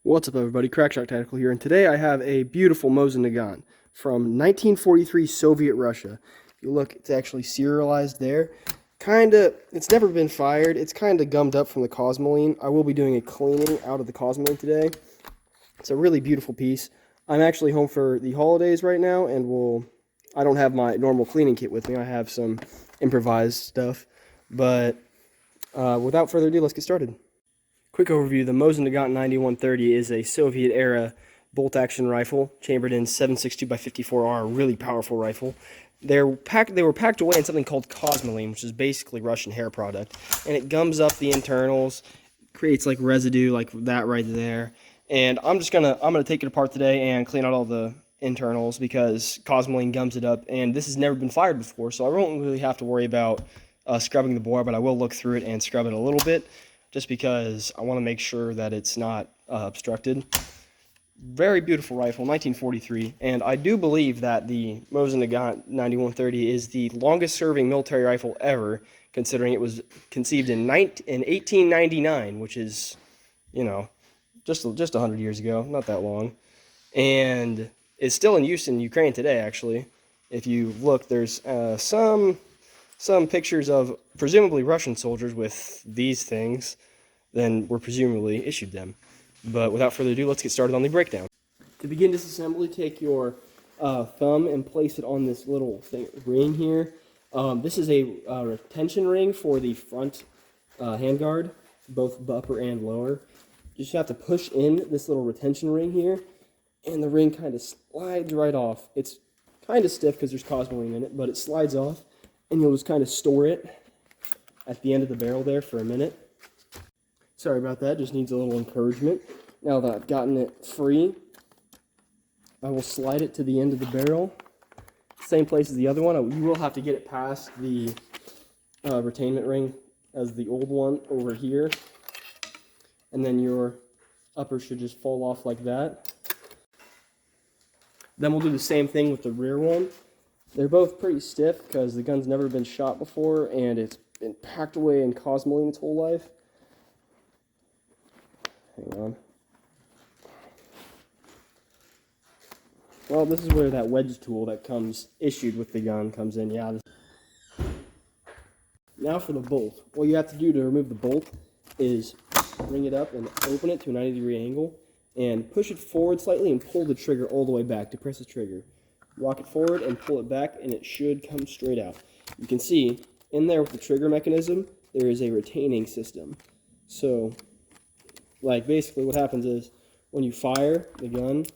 What's up, everybody? Crackshot Tactical here, and today I have a beautiful Mosign Nagant from 1943 Soviet Russia. If you look, it's actually serialized there. It's never been fired. It's kind of gummed up from the cosmoline. I will be doing a cleaning out of the cosmoline today. It's a really beautiful piece. I'm actually home for the holidays right now, and I don't have my normal cleaning kit with me. I have some improvised stuff, but without further ado, let's get started. Quick overview, the Mosign Nagant 9130 is a Soviet-era bolt-action rifle, chambered in 7.62x54R, a really powerful rifle. They were packed away in something called cosmoline, which is basically Russian hair product, and it gums up the internals, creates like residue like that right there. And I'm gonna take it apart today and clean out all the internals because cosmoline gums it up, and this has never been fired before, so I won't really have to worry about scrubbing the bore, but I will look through it and scrub it a little bit, just because I want to make sure that it's not obstructed. Very beautiful rifle, 1943, and I do believe that the Mosign Nagant 9130 is the longest-serving military rifle ever, considering it was conceived in 1899, which is, you know, just 100 years ago, not that long, and is still in use in Ukraine today, actually. If you look, there's some pictures of presumably Russian soldiers with these things, then were presumably issued them. But without further ado, let's get started on the breakdown. To begin disassembly, take your thumb and place it on this little ring here. This is a retention ring for the front handguard, both upper and lower. You just have to push in this little retention ring here, and the ring kind of slides right off. It's kind of stiff because there's cosmoline in it, but it slides off, and you'll just kind of store it at the end of the barrel there for a minute. Sorry about that, just needs a little encouragement. Now that I've gotten it free, I will slide it to the end of the barrel. Same place as the other one. You will have to get it past the retainment ring as the old one over here. And then your upper should just fall off like that. Then we'll do the same thing with the rear one. They're both pretty stiff because the gun's never been shot before and it's been packed away in cosmoline its whole life. Hang on. Well, this is where that wedge tool that comes issued with the gun comes in. Yeah. Now for the bolt. What you have to do to remove the bolt is bring it up and open it to a 90-degree angle and push it forward slightly and pull the trigger all the way back. Depress the trigger. Rock it forward and pull it back, and it should come straight out. You can see in there with the trigger mechanism, there is a retaining system. So, like, basically what happens is when you fire the gun,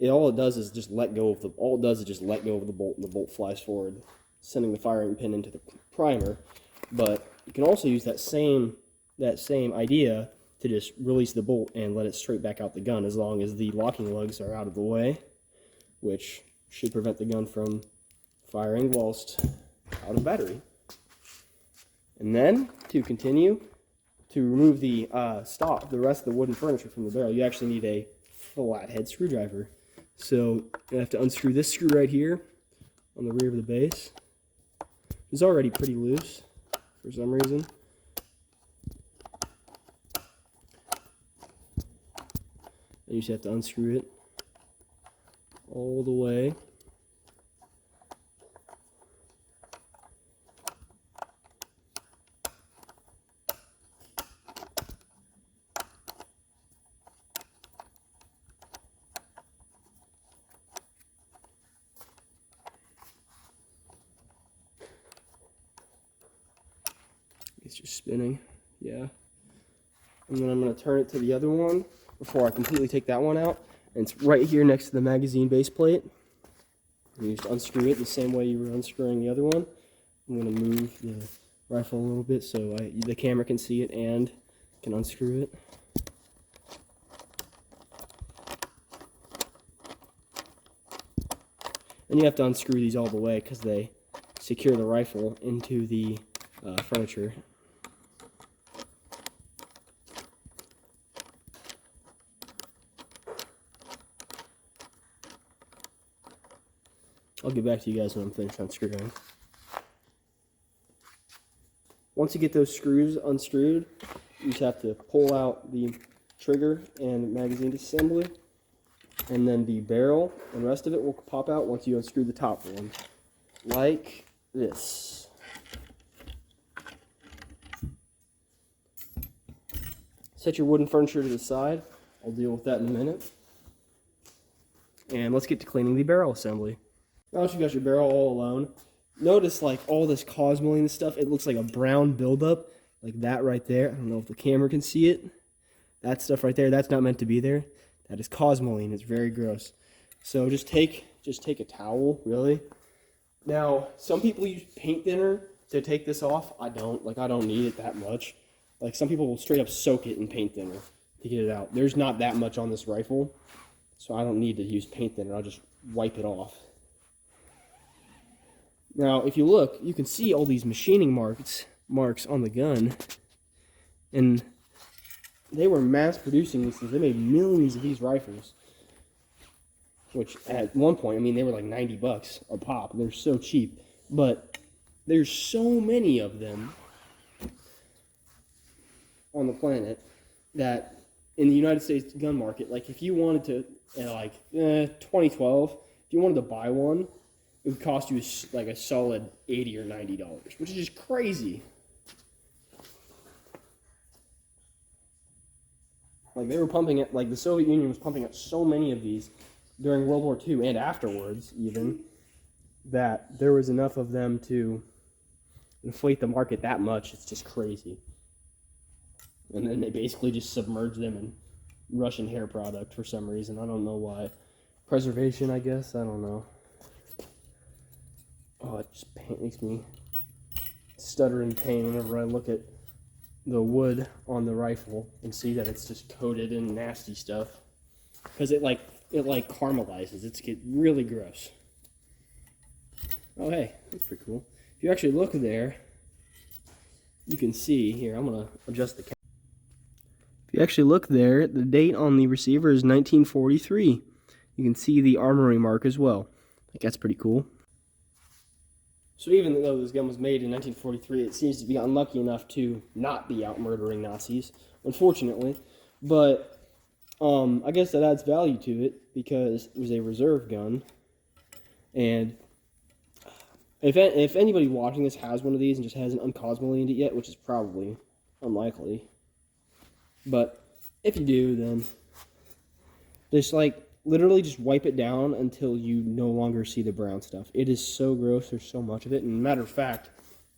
all it does is just let go of the bolt, and the bolt flies forward, sending the firing pin into the primer. But you can also use that same idea to just release the bolt and let it straight back out the gun, as long as the locking lugs are out of the way, which should prevent the gun from firing whilst out of battery. And then, to continue, to remove the rest of the wooden furniture from the barrel, you actually need a flathead screwdriver. So you have to unscrew this screw right here on the rear of the base. It's already pretty loose for some reason. And you just have to unscrew it all the way. It's just spinning, yeah. And then I'm going to turn it to the other one before I completely take that one out. And it's right here next to the magazine base plate. And you just unscrew it the same way you were unscrewing the other one. I'm going to move the rifle a little bit so the camera can see it and can unscrew it. And you have to unscrew these all the way because they secure the rifle into the furniture. I'll get back to you guys when I'm finished unscrewing. Once you get those screws unscrewed, you just have to pull out the trigger and magazine assembly. And then the barrel and the rest of it will pop out once you unscrew the top one. Like this. Set your wooden furniture to the side. I'll deal with that in a minute. And let's get to cleaning the barrel assembly. Now that you got your barrel all alone, notice like all this cosmoline stuff, it looks like a brown buildup, like that right there. I don't know if the camera can see it. That stuff right there, that's not meant to be there. That is cosmoline. It's very gross. So just take a towel, really. Now, some people use paint thinner to take this off. I don't. Like, I don't need it that much. Like, some people will straight up soak it in paint thinner to get it out. There's not that much on this rifle, so I don't need to use paint thinner. I'll just wipe it off. Now, if you look, you can see all these machining marks on the gun. And they were mass producing these things. They made millions of these rifles. Which, at one point, I mean, they were like $90 a pop. They're so cheap. But there's so many of them on the planet that in the United States gun market, like if you wanted to, 2012, if you wanted to buy one, it would cost you like a solid $80 or $90, which is just crazy. Like they were pumping it, like the Soviet Union was pumping out so many of these during World War II and afterwards even, that there was enough of them to inflate the market that much. It's just crazy. And then they basically just submerged them in Russian hair product for some reason. I don't know why. Preservation, I guess. I don't know. Oh, it just makes me stutter in pain whenever I look at the wood on the rifle and see that it's just coated in nasty stuff. Because it caramelizes. It's really gross. Oh, hey, that's pretty cool. If you actually look there, you can see here. I'm gonna adjust the camera. If you actually look there, the date on the receiver is 1943. You can see the armory mark as well. I think that's pretty cool. So even though this gun was made in 1943, it seems to be unlucky enough to not be out murdering Nazis, unfortunately. But I guess that adds value to it because it was a reserve gun. And if anybody watching this has one of these and just hasn't uncosmolined it yet, which is probably unlikely, but if you do, then just literally just wipe it down until you no longer see the brown stuff. It is so gross. There's so much of it. And matter of fact,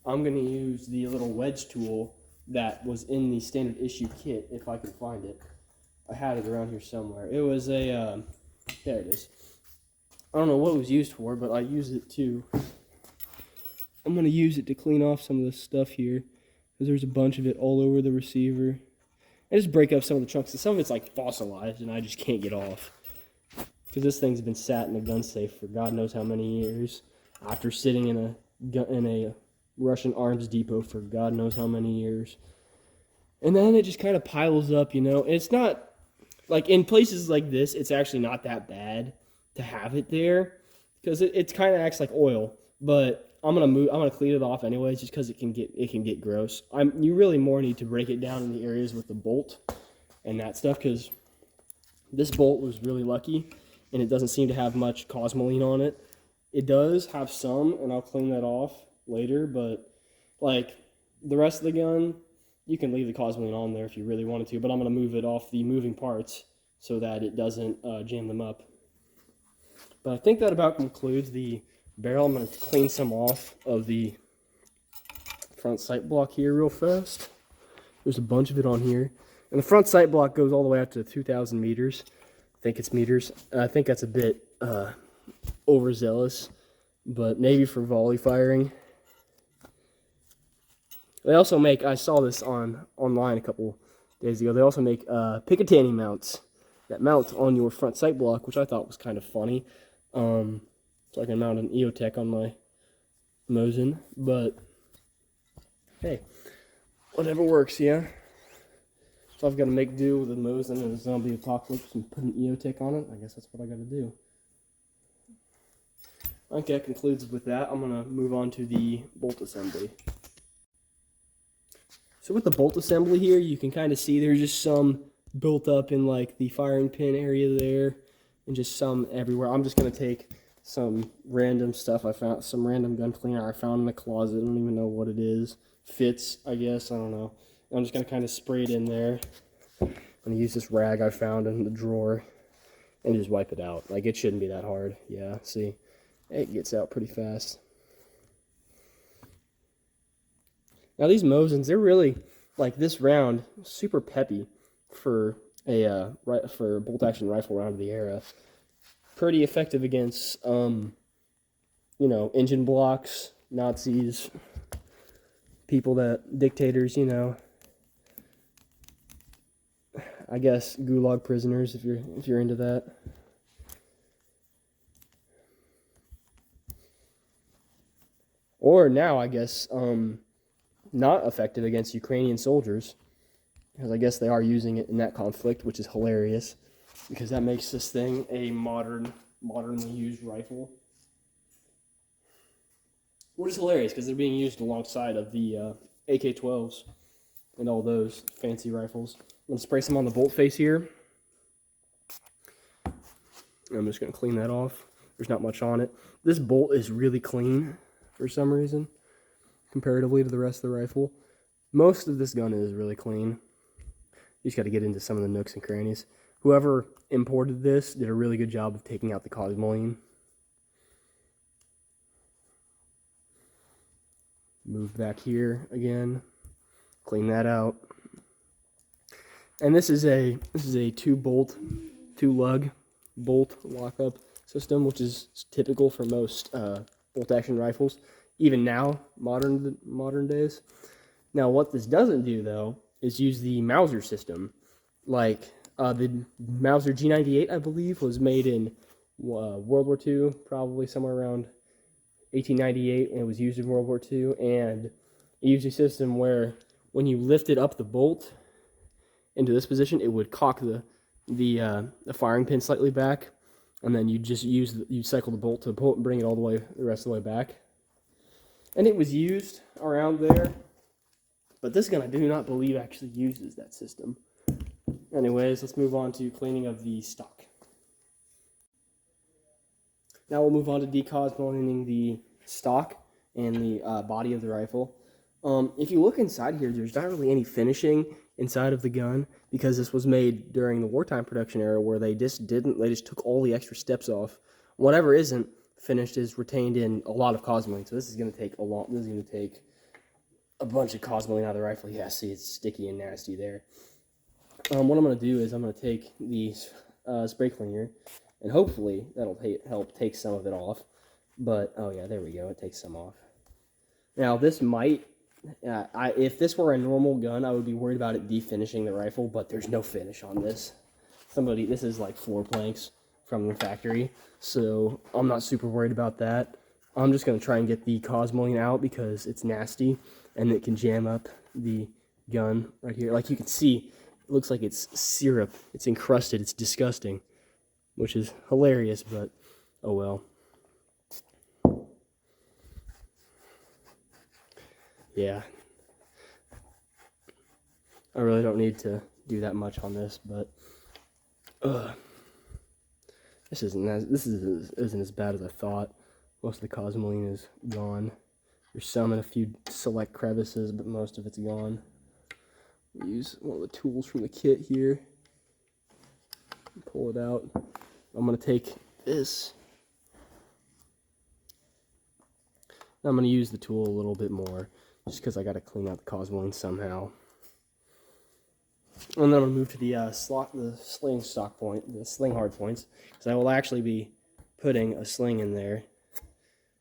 I'm going to use the little wedge tool that was in the standard issue kit if I can find it. I had it around here somewhere. It was a, there it is. I don't know what it was used for, but I used it to, I'm going to use it to clean off some of this stuff here, because there's a bunch of it all over the receiver. I just break up some of the chunks, and some of it's like fossilized, and I just can't get off. Because this thing's been sat in a gun safe for God knows how many years, after sitting in a Russian arms depot for God knows how many years. And then it just kind of piles up, you know. And it's not, like in places like this, it's actually not that bad to have it there, because it kind of acts like oil. But I'm gonna clean it off anyways, just because it can get gross. You really more need to break it down in the areas with the bolt and that stuff, because this bolt was really lucky, and it doesn't seem to have much cosmoline on it. It does have some, and I'll clean that off later, but like the rest of the gun, you can leave the cosmoline on there if you really wanted to, but I'm gonna move it off the moving parts so that it doesn't jam them up. But I think that about concludes the barrel. I'm going to clean some off of the front sight block here real fast. There's a bunch of it on here. And the front sight block goes all the way up to 2,000 meters. I think it's meters. I think that's a bit overzealous, but maybe for volley firing. They also make, I saw this online a couple days ago, they also make Picatinny mounts that mount on your front sight block, which I thought was kind of funny. So I can mount an EOTech on my Mosin, but hey, whatever works, yeah. So I've got to make do with a Mosin and a zombie apocalypse and put an EOTech on it. I guess that's what I got to do. Okay, that concludes with that. I'm going to move on to the bolt assembly. So with the bolt assembly here, you can kind of see there's just some built up in like the firing pin area there, and just some everywhere. I'm just gonna take some random stuff I found, some random gun cleaner I found in the closet. I don't even know what it is. Fits, I guess, I don't know. I'm just gonna kind of spray it in there. I'm gonna use this rag I found in the drawer and just wipe it out. Like, it shouldn't be that hard. Yeah, see, it gets out pretty fast. Now these Mosins, they're really, like, this round, super peppy for a bolt action rifle round of the era. Pretty effective against you know, engine blocks, Nazis, dictators, you know. I guess gulag prisoners if you're into that. Or now, I guess, not effective against Ukrainian soldiers, because I guess they are using it in that conflict, which is hilarious, because that makes this thing a modernly used rifle. Which is hilarious, because they're being used alongside of the AK-12s and all those fancy rifles. I'm going to spray some on the bolt face here. I'm just going to clean that off. There's not much on it. This bolt is really clean for some reason, comparatively to the rest of the rifle. Most of this gun is really clean. You just got to get into some of the nooks and crannies. Whoever imported this did a really good job of taking out the cosmoline. Move back here again. Clean that out. And this is a two lug bolt lockup system, which is typical for most bolt action rifles, even now, modern days. Now, what this doesn't do though is use the Mauser system. Like the Mauser G98, I believe, was made in World War II, probably somewhere around 1898, and it was used in World War II. And it used a system where when you lifted up the bolt into this position, it would cock the firing pin slightly back, and then you cycle the bolt to pull it and bring it all the rest of the way back. And it was used around there, but this gun I do not believe actually uses that system. Anyways, let's move on to cleaning of the stock. Now we'll move on to de-cosmolining the stock and the body of the rifle. If you look inside here, there's not really any finishing inside of the gun, because this was made during the wartime production era, where they just took all the extra steps off. Whatever isn't finished is retained in a lot of cosmoline. So this is going to take a bunch of cosmoline out of the rifle. Yeah, see, it's sticky and nasty there. What I'm going to do is I'm going to take the spray cleaner, and hopefully that'll help take some of it off. But, oh yeah, there we go. It takes some off. Now, this might, if this were a normal gun, I would be worried about it definishing the rifle, but there's no finish on this. This is like floor planks from the factory, so I'm not super worried about that. I'm just going to try and get the cosmoline out because it's nasty, and it can jam up the gun right here. Like you can see, it looks like it's syrup. It's encrusted. It's disgusting, which is hilarious, but oh well. Yeah. I really don't need to do that much on this, but this isn't as bad as I thought. Most of the cosmoline is gone. There's some in a few select crevices, but most of it's gone. Use one of the tools from the kit here. Pull it out. I'm going to take this. I'm going to use the tool a little bit more, just because I got to clean out the cosmoline somehow. And then I'm going to move to the sling hard points, because I will actually be putting a sling in there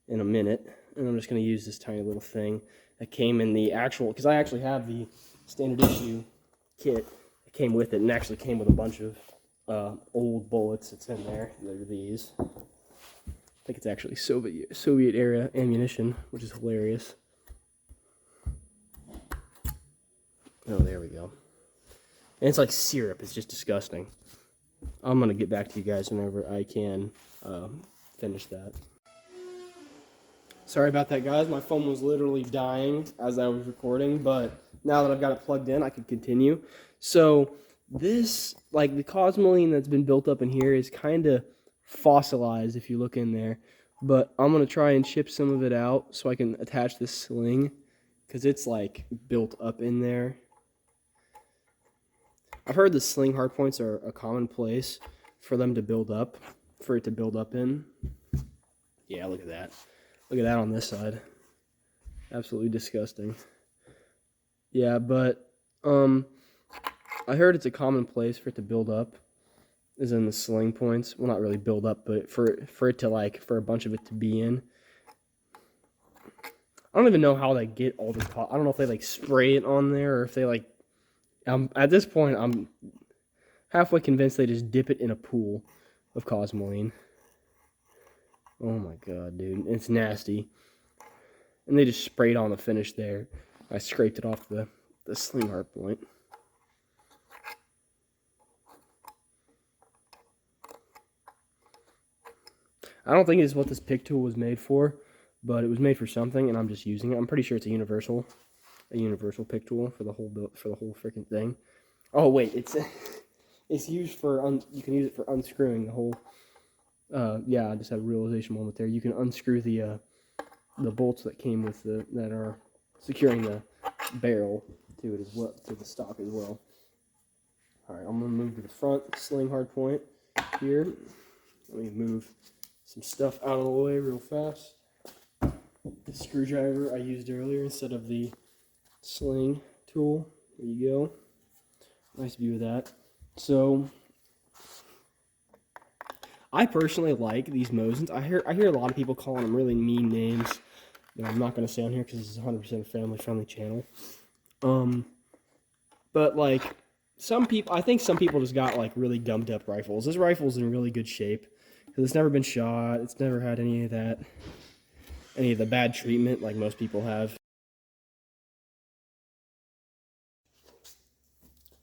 in a minute. And I'm just going to use this tiny little thing that came in the actual, because I actually have the standard issue kit that came with it, and actually came with a bunch of old bullets. It's in there. They're these. I think it's actually Soviet era ammunition, which is hilarious. Oh, there we go. And it's like syrup. It's just disgusting. I'm going to get back to you guys whenever I can finish that. Sorry about that, guys. My phone was literally dying as I was recording, but now that I've got it plugged in, I can continue. So This, like the cosmoline that's been built up in here, is kind of fossilized if you look in there. But I'm going to try and chip some of it out so I can attach this sling, because it's like built up in there. I've heard the sling hardpoints are a common place for them to build up, for it to build up in. Yeah, look at that. Look at that on this side. Absolutely disgusting. Yeah, but I heard it's a common place for it to build up, is in the sling points. Well, not really build up, but for it to, like, for a bunch of it to be in. I don't even know how they get all the I don't know if they like spray it on there, or if they like, at this point I'm halfway convinced they just dip it in a pool of cosmoline. Oh my god, dude, it's nasty. And they just sprayed on the finish there. I scraped it off the sling hard point. I don't think it's what this pick tool was made for, but it was made for something, and I'm just using it. I'm pretty sure it's a universal pick tool for the whole freaking thing. Oh wait, it's used for you can use it for unscrewing the whole. Yeah, I just had a realization moment there. You can unscrew the bolts that came with that are securing the barrel to it as well, to the stock as well. All right, I'm gonna move to the front sling hard point here. Let me move some stuff out of the way real fast. The screwdriver I used earlier instead of the sling tool. There you go. Nice view of that. So I personally like these Mosins. I hear a lot of people calling them really mean names that I'm not going to say on here because this is 100% a family-friendly channel. But like I think some people just got like really gummed up rifles. This rifle's in really good shape because it's never been shot. It's never had any of the bad treatment like most people have.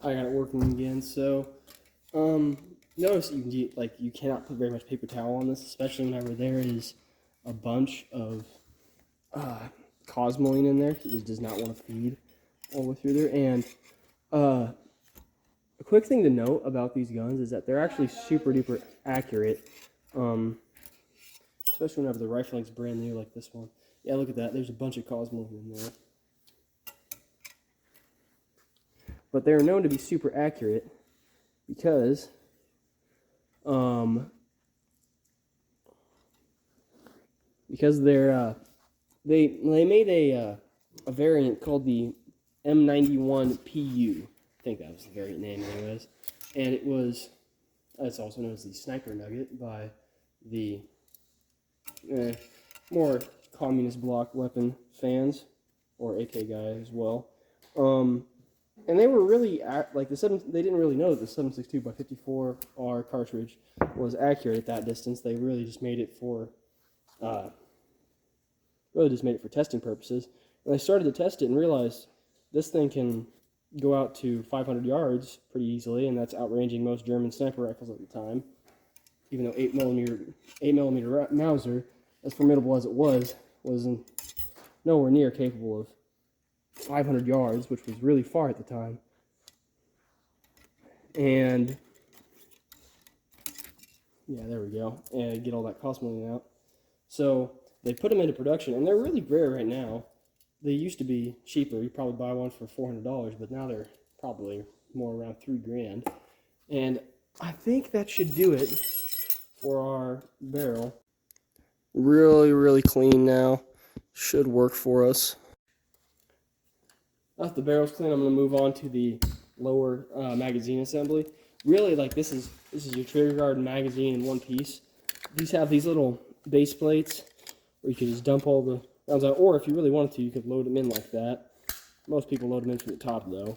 I got it working again. So, notice you cannot put very much paper towel on this, especially whenever there is a bunch of cosmoline in there. It does not want to feed all the way through there. And a quick thing to note about these guns is that they're actually super duper accurate, especially whenever the rifling's brand new like this one. Yeah, look at that. There's a bunch of cosmoline in there. But they're known to be super accurate because they made a variant called the M91 PU. I think that was the variant name anyways. And it's also known as the Sniper Nugget by the more communist bloc weapon fans, or AK guy as well. And they were really they didn't really know that the 7.62x54R cartridge was accurate at that distance. They really just made it for testing purposes. And they started to test it and realized this thing can go out to 500 yards pretty easily, and that's outranging most German sniper rifles at the time. Even though 8mm Mauser, as formidable as it was nowhere near capable of 500 yards, which was really far at the time. And yeah, there we go. And get all that cosmoline out. So they put them into production, and they're really rare right now. They used to be cheaper. You probably buy one for $400, but now they're probably more around $3,000. And I think that should do it for our barrel. Really, really clean now. Should work for us. Now that the barrel's clean, I'm going to move on to the lower magazine assembly. Really, like this is your trigger guard and magazine in one piece. These have these little base plates where you can just dump all the rounds out, or if you really wanted to, you could load them in like that. Most people load them in from the top though.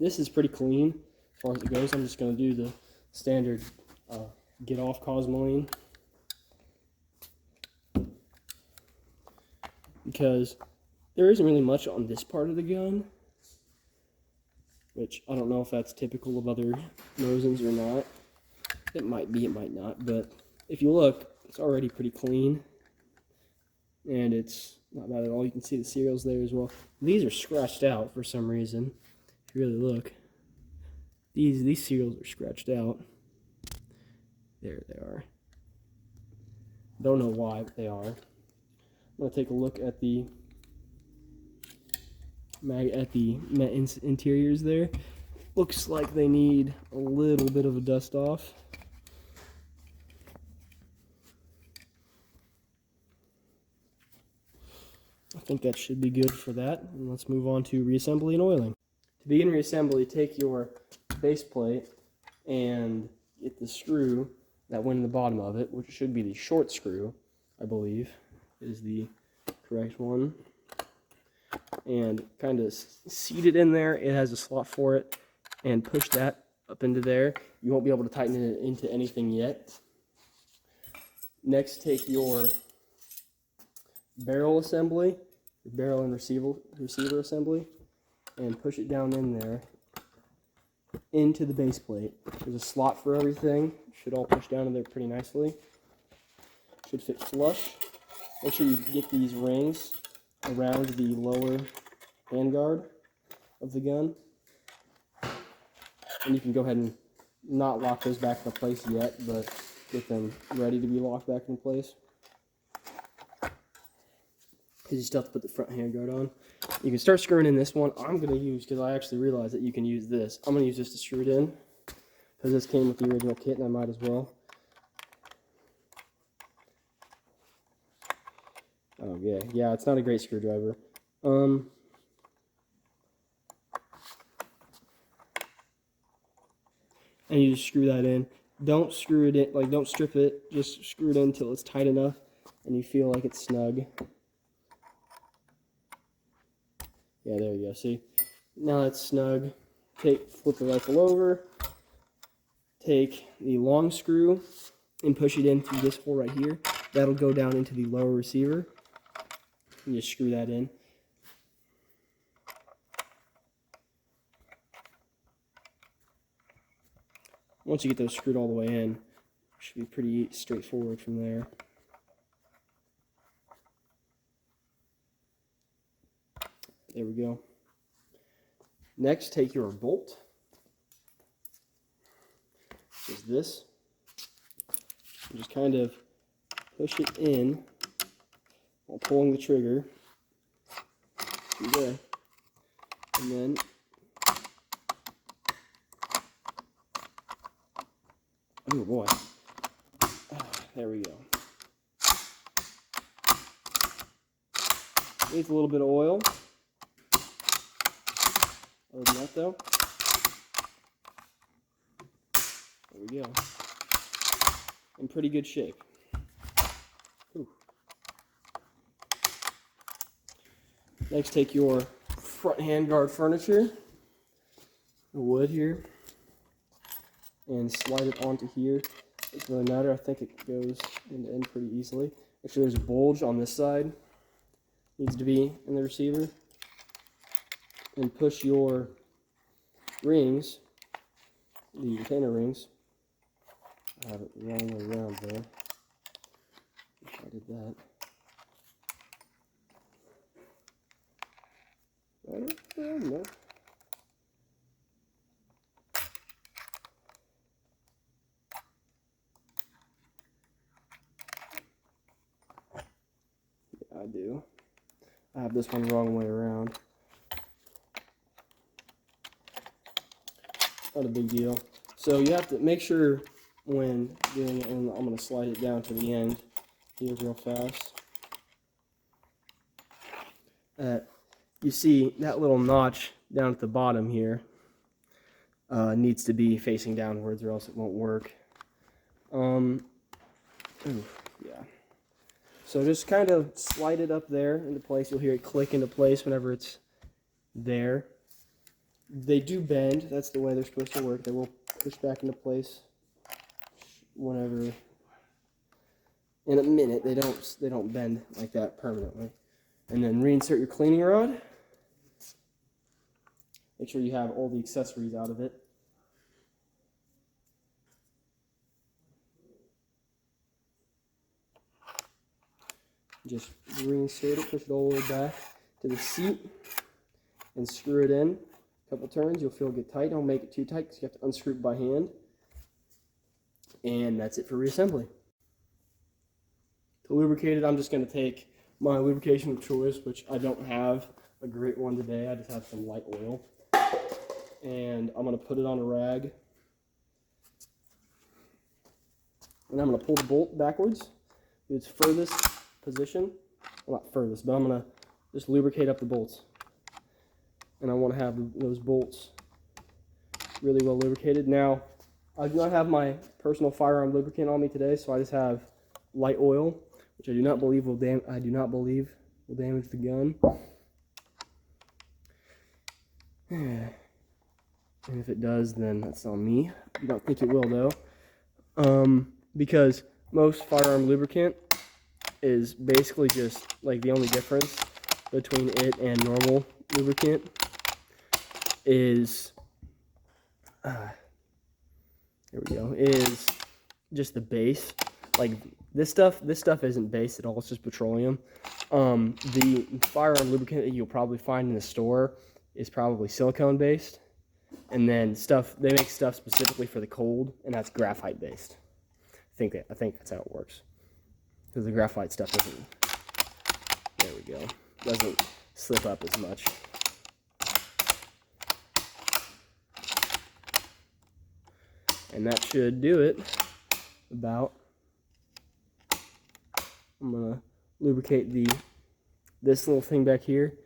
This is pretty clean as far as it goes. I'm just going to do the standard get off cosmoline because there isn't really much on this part of the gun, which I don't know if that's typical of other Mosins or not. It might be, it might not, but if you look, it's already pretty clean, and it's not bad at all. You can see the serials there as well. These are scratched out for some reason, if you really look. These seals are scratched out. There they are. Don't know why, but they are. I'm gonna take a look at the interiors there. Looks like they need a little bit of a dust off. I think that should be good for that. And let's move on to reassembly and oiling. To begin reassembly, take your base plate and get the screw that went in the bottom of it, which should be the short screw, I believe, is the correct one. And kind of seat it in there. It has a slot for it. And push that up into there. You won't be able to tighten it into anything yet. Next, take your barrel assembly, your barrel and receiver assembly, and push it down in there into the base plate. There's a slot for everything. Should all push down in there pretty nicely. Should fit flush. Make sure you get these rings around the lower handguard of the gun. And you can go ahead and not lock those back into place yet, but get them ready to be locked back in place. Because you still have to put the front handguard on. You can start screwing in this one. I'm going to use, because I actually realized that you can use this. I'm going to use this to screw it in, because this came with the original kit, and I might as well. Oh, yeah, it's not a great screwdriver. And you just screw that in. Don't screw it in, like don't strip it, just screw it in until it's tight enough and you feel like it's snug. Yeah, there you go, see? Now it's snug. Flip the rifle over, take the long screw and push it in through this hole right here. That'll go down into the lower receiver. And just screw that in. Once you get those screwed all the way in, it should be pretty straightforward from there. There we go. Next, take your bolt, which is this, and just kind of push it in while pulling the trigger. There. And then oh boy. There we go. Needs a little bit of oil. Other than that though, there we go. In pretty good shape. Ooh. Next, take your front handguard furniture, the wood here, and slide it onto here. It doesn't really matter. I think it goes end to end pretty easily. Make sure there's a bulge on this side. Needs to be in the receiver. And push your rings, the retainer rings. I have it the wrong way around there. If I did that. No. I do. I have this one the wrong way around. Not a big deal. So you have to make sure when doing it, and I'm going to slide it down to the end here real fast. You see that little notch down at the bottom here needs to be facing downwards or else it won't work. Yeah. So just kind of slide it up there into place. You'll hear it click into place whenever it's there. They do bend. That's the way they're supposed to work. They will push back into place whenever. In a minute, they don't bend like that permanently. And then reinsert your cleaning rod. Make sure you have all the accessories out of it. Just reinsert it, push it all the way back to the seat, and screw it in. A couple turns, you'll feel it get tight. Don't make it too tight because you have to unscrew it by hand. And that's it for reassembly. To lubricate it, I'm just going to take my lubrication of choice, which I don't have a great one today. I just have some light oil. And I'm going to put it on a rag. And I'm going to pull the bolt backwards to its furthest position. Well, not furthest, but I'm going to just lubricate up the bolts. And I want to have those bolts really well lubricated. Now, I do not have my personal firearm lubricant on me today, so I just have light oil, which I do not believe will damage the gun. And if it does, then that's on me. I don't think it will, though, because most firearm lubricant is basically just like the only difference between it and normal lubricant is there we go, is just the base. Like this stuff isn't base at all, it's just petroleum. The firearm lubricant that you'll probably find in the store is probably silicone based, and then they make stuff specifically for the cold, and that's graphite based. I think that's how it works, because the graphite stuff doesn't slip up as much. And that should do it. I'm gonna lubricate this little thing back here.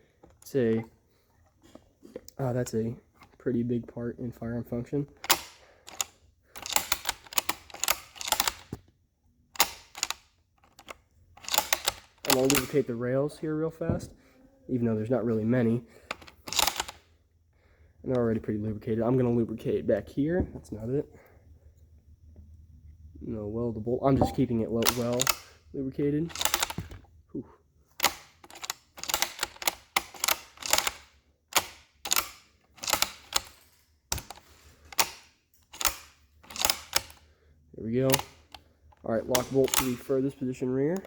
That's a pretty big part in firearm function. I'm gonna lubricate the rails here real fast, even though there's not really many. And they're already pretty lubricated. I'm gonna lubricate back here. That's not it. No, weld the bolt. I'm just keeping it well lubricated. Whew. There we go. All right, lock bolt to the furthest position rear.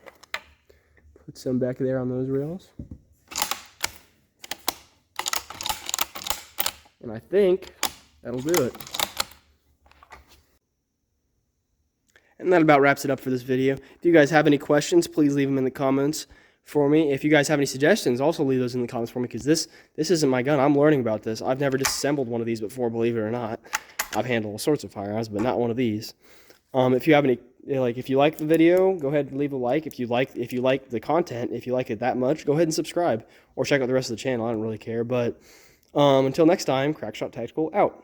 Put some back there on those rails. And I think that'll do it. And that about wraps it up for this video. If you guys have any questions, please leave them in the comments for me. If you guys have any suggestions, also leave those in the comments for me, because this isn't my gun. I'm learning about this. I've never disassembled one of these before, believe it or not. I've handled all sorts of firearms, but not one of these. If you have any, if you like the video, go ahead and leave a like. If you like the content, if you like it that much, go ahead and subscribe, or check out the rest of the channel. I don't really care. But until next time, Crackshot Tactical out.